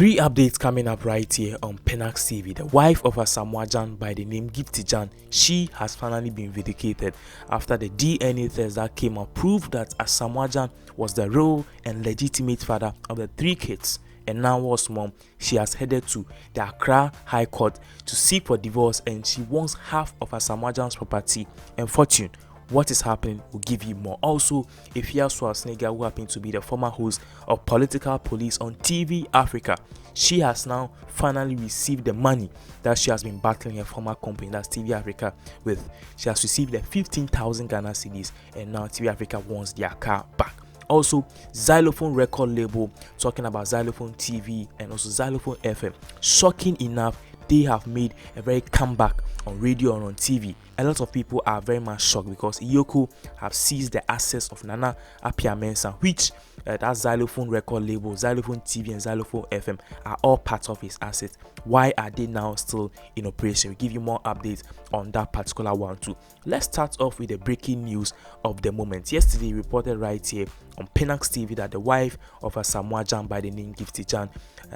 Three updates coming up right here on Pinax TV. The wife of Asamoah Gyan by the name Gyan, she has finally been vindicated after the DNA test that came out proved that Asamoah Gyan was the real and legitimate father of the three kids. And now what's mom, she has headed to the Accra High Court to seek for divorce, and she wants half of Asamoah Gyan's property and fortune. What is happening? We'll give you more. Also, Afia Schwarzenegger, who happened to be the former host of Political Police on TV Africa, she has now finally received the money that she has been battling her former company, that's TV Africa, with. She has received the 15,000 Ghana cedis, and now TV Africa wants their car back. Also, Xylofon record label talking about Xylofon TV and also Xylofon FM. Shocking enough, they have made a very comeback on radio and on TV. A lot of people are very much shocked because Iyoko have seized the assets of Nana Appiah Mensah, which that Xylofon record label, Xylofon TV and Xylofon FM are all part of his assets. Why are they now still in operation? We'll give you more updates on that particular one too. Let's start off with the breaking news of the moment. Yesterday reported right here on Pinax TV that the wife of Asamoah Gyan by the name Gyan,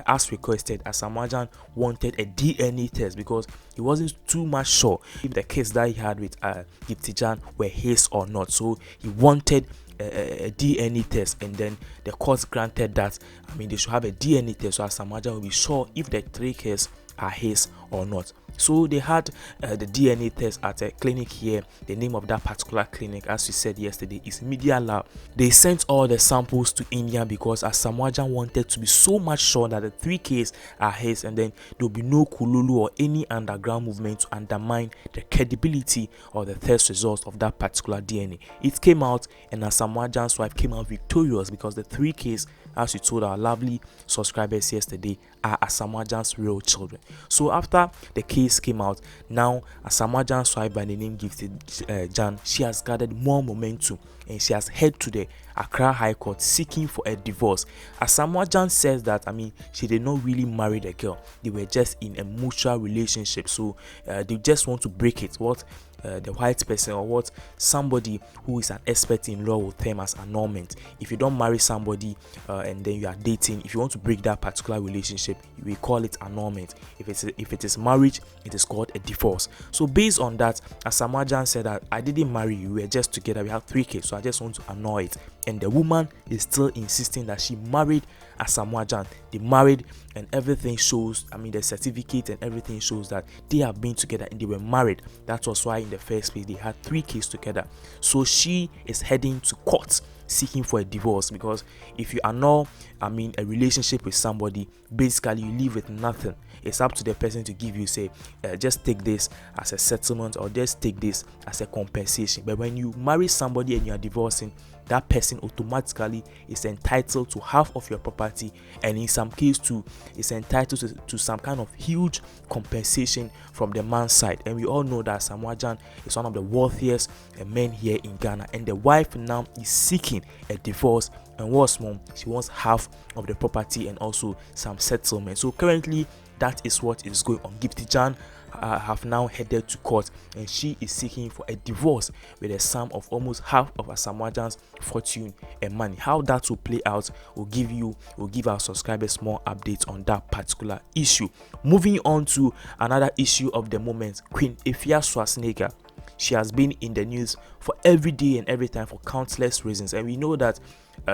as requested, Asamoah Gyan wanted a DNA test because he wasn't too much sure if the kids that he had with Gyan were his or not. So he wanted a DNA test, and then the court granted that. They should have a DNA test so Asamoah Gyan will be sure if the three kids are his or not. So they had the DNA test at a clinic here. The name of that particular clinic, as we said yesterday, is Media Lab. They sent all the samples to India because Asamoah Gyan wanted to be so much sure that the three kids are his, and then there will be no kululu or any underground movement to undermine the credibility or the test results of that particular DNA. It came out, and Asamoah Gyan's wife came out victorious because the three kids, as we told our lovely subscribers yesterday, are Asamoah Gyan's real children. So after the case came out, now Asamoah Gyan's wife by the name Gyan, she has gathered more momentum, and she has head to the Accra High Court seeking for a divorce. Asamoah Gyan says that she did not really marry the girl, they were just in a mutual relationship, so they just want to break it. What the white person or what somebody who is an expert in law will term as annulment. If you don't marry somebody and then you are dating, if you want to break that particular relationship, we call it annulment. If it is marriage, it is called a divorce. So based on that, Asamoah Gyan said that I didn't marry you, we were just together, we have three kids, so I just want to annul it. And the woman is still insisting that she married Asamoah Gyan. They married, and everything shows, the certificate and everything shows that they have been together and they were married. That was why in the first place they had three kids together. So she is heading to court seeking for a divorce, because if you annul a relationship with somebody, basically you leave with nothing. It's up to the person to give you, say, just take this as a settlement or just take this as a compensation. But when you marry somebody and you are divorcing, that person automatically is entitled to half of your property, and in some cases too is entitled to some kind of huge compensation from the man's side. And we all know that Asamoah Gyan is one of the wealthiest men here in Ghana, and the wife now is seeking a divorce, and what's more, she wants half of the property and also some settlement. So currently that is what is going on. Gyan have now headed to court, and she is seeking for a divorce with a sum of almost half of Asamoah Gyan's fortune and money. How that will play out, will give our subscribers more updates on that particular issue. Moving on to another issue of the moment, Queen Afia Schwarzenegger. She has been in the news for every day and every time for countless reasons, and we know that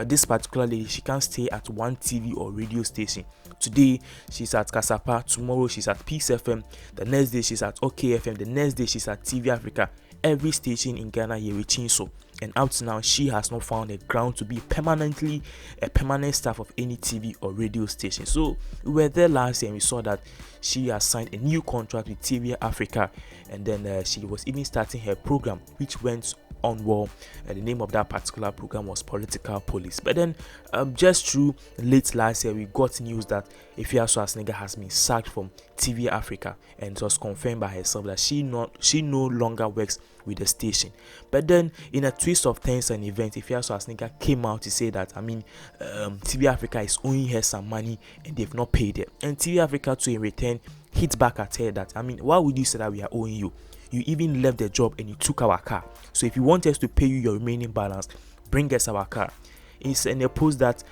this particular lady, she can't stay at one TV or radio station. Today she's at Kasapa, tomorrow she's at Peace FM, the next day she's at OK FM, the next day she's at TV Africa. Every station in Ghana here reaching so, and up to now she has not found a ground to be permanently a permanent staff of any TV or radio station. So we were there last year and we saw that she has signed a new contract with TV Africa, and then she was even starting her program, which went on well. The name of that particular program was Political Police. But then just through late last year, we got news that Afia Schwarzenegger has been sacked from TV Africa, and it was confirmed by herself that she no longer works with the station. But then in a twist of turns and events, Afia Schwarzenegger came out to say that TV Africa is owing her some money and they've not paid it, and TV Africa to in return hit back at her that why would you say that we are owing you? You even left the job and you took our car. So if you want us to pay you your remaining balance, bring us our car. in a post that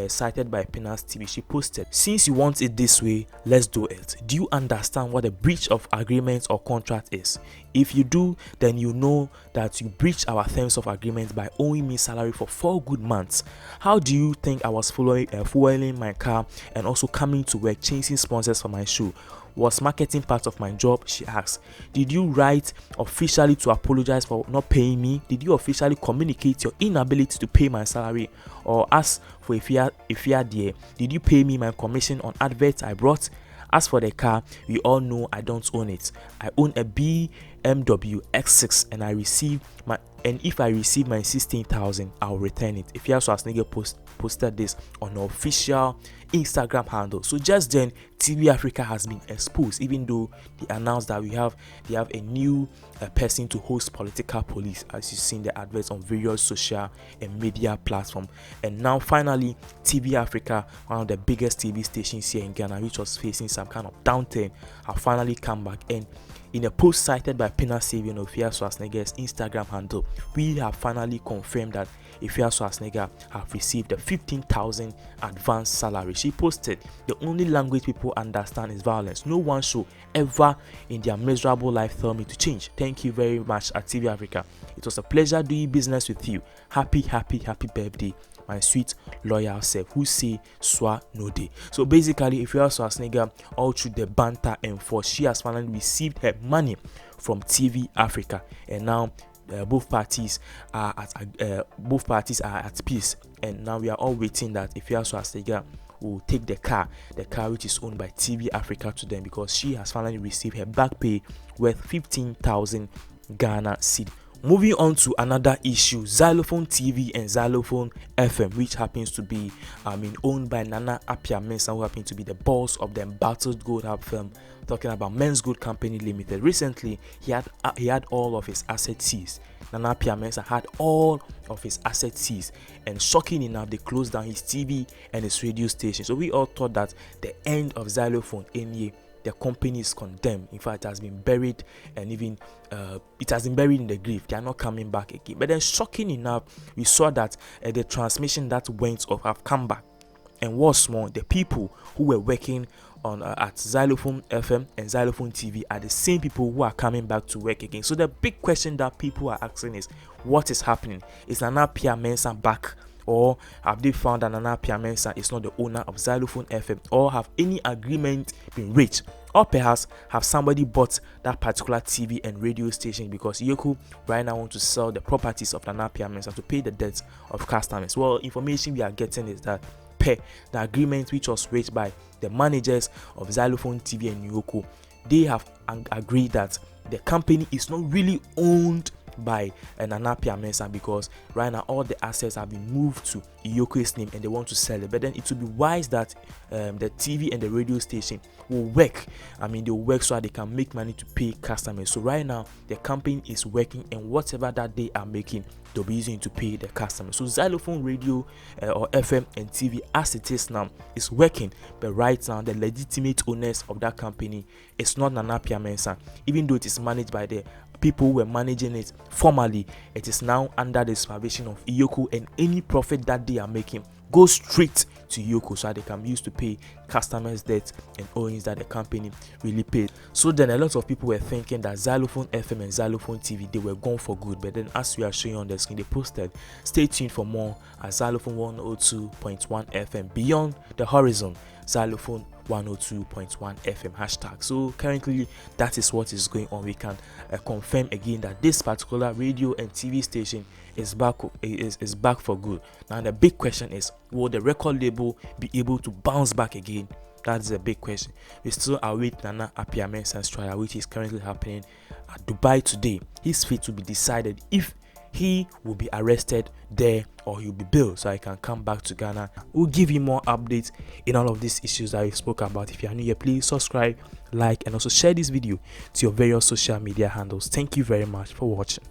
cited by Pinax TV, she posted, "Since you want it this way, let's do it. Do you understand what a breach of agreement or contract is? If you do, then you know that you breached our terms of agreement by owing me salary for 4 good months. How do you think I was fueling my car and also coming to work, chasing sponsors for my show? Was marketing part of my job?" She asked. "Did you write officially to apologize for not paying me? Did you officially communicate your inability to pay my salary? Or as for Afia dear, did you pay me my commission on adverts I brought? As for the car, we all know I don't own it. I own a BMW X6 and if I receive my 16,000, I'll return it." Afia Schwarzenegger posted this on her official Instagram handle. So just then, TV Africa has been exposed, even though they announced that they have a new person to host political police, as you've seen the adverts on various social and media platforms. And now finally, TV Africa, one of the biggest TV stations here in Ghana, which was facing some kind of downturn, have finally come back. And in a post cited by Pinax TV on Afia Schwarzenegger's Instagram handle, we have finally confirmed that Afia Schwarzenegger have received a 15,000 advance salary. She posted, "The only language people understand is violence. No one should ever in their miserable life tell me to change. Thank you very much at TV Africa. It was a pleasure doing business with you. Happy birthday, my sweet loyal self. Who say swa no day." So basically, if you are Schwarzenegger, all through the banter and force, she has finally received her money from TV Africa, and now both parties are at peace. And now we are all waiting that Afia Schwarzenegger will take the car which is owned by TV Africa to them, because she has finally received her back pay worth 15,000 Ghana cedi. Moving on to another issue, Xylofon TV and Xylofon FM, which happens to be owned by Nana Appiah Mensah, who happens to be the boss of the Embattled Gold Hub firm, talking about Men's Good Company Limited. Recently, he had all of his assets seized. Nana Appiah Mensah had all of his assets seized, and shocking enough, they closed down his TV and his radio station. So we all thought that the end of Xylofon any the company is condemned. In fact, it has been buried, and even it has been buried in the grave. They are not coming back again. But then, shocking enough, we saw that the transmission that went off have come back. And what's more, the people who were working on at Xylofon FM and Xylofon TV are the same people who are coming back to work again. So the big question that people are asking is, what is happening? Is Nana Appiah Mensah back? Or have they found that Nana Appiah Mensah is not the owner of Xylofon FM? Or have any agreement been reached? Or perhaps have somebody bought that particular TV and radio station because Yoko right now want to sell the properties of Nana Appiah Mensah to pay the debts of customers? Well, information we are getting is that per the agreement which was reached by the managers of Xylofon TV and Yoko, they have agreed that the company is not really owned by Nana Appiah Mensah, because right now all the assets have been moved to Iyoko's name and they want to sell it. But then it would be wise that the TV and the radio station will work. They will work so that they can make money to pay customers. So right now the company is working, and whatever that they are making, they'll be using to pay the customers. So Xylofon radio or FM and TV as it is now is working, but right now the legitimate owners of that company is not Nana Appiah Mensah. Even though it is managed by the people who were managing it formerly, it is now under the supervision of Iyoko, and any profit that they are making goes straight to Iyoko so that they can use to pay customers' debts and owings that the company really paid. So then a lot of people were thinking that Xylofon FM and Xylofon TV, they were gone for good. But then, as we are showing on the screen, they posted, "Stay tuned for more at Xylofon 102.1 FM beyond the horizon, Xylofon 102.1 FM hashtag." So currently that is what is going on. We can confirm again that this particular radio and TV station is back for good. Now the big question is, will the record label be able to bounce back again? That's a big question. We still await Nana Appiah Mensah's trial, which is currently happening at Dubai today. His fate will be decided if he will be arrested there or he'll be bailed so I can come back to Ghana. We'll give you more updates in all of these issues that we spoke about. If you are new here, please subscribe, like, and also share this video to your various social media handles. Thank you very much for watching.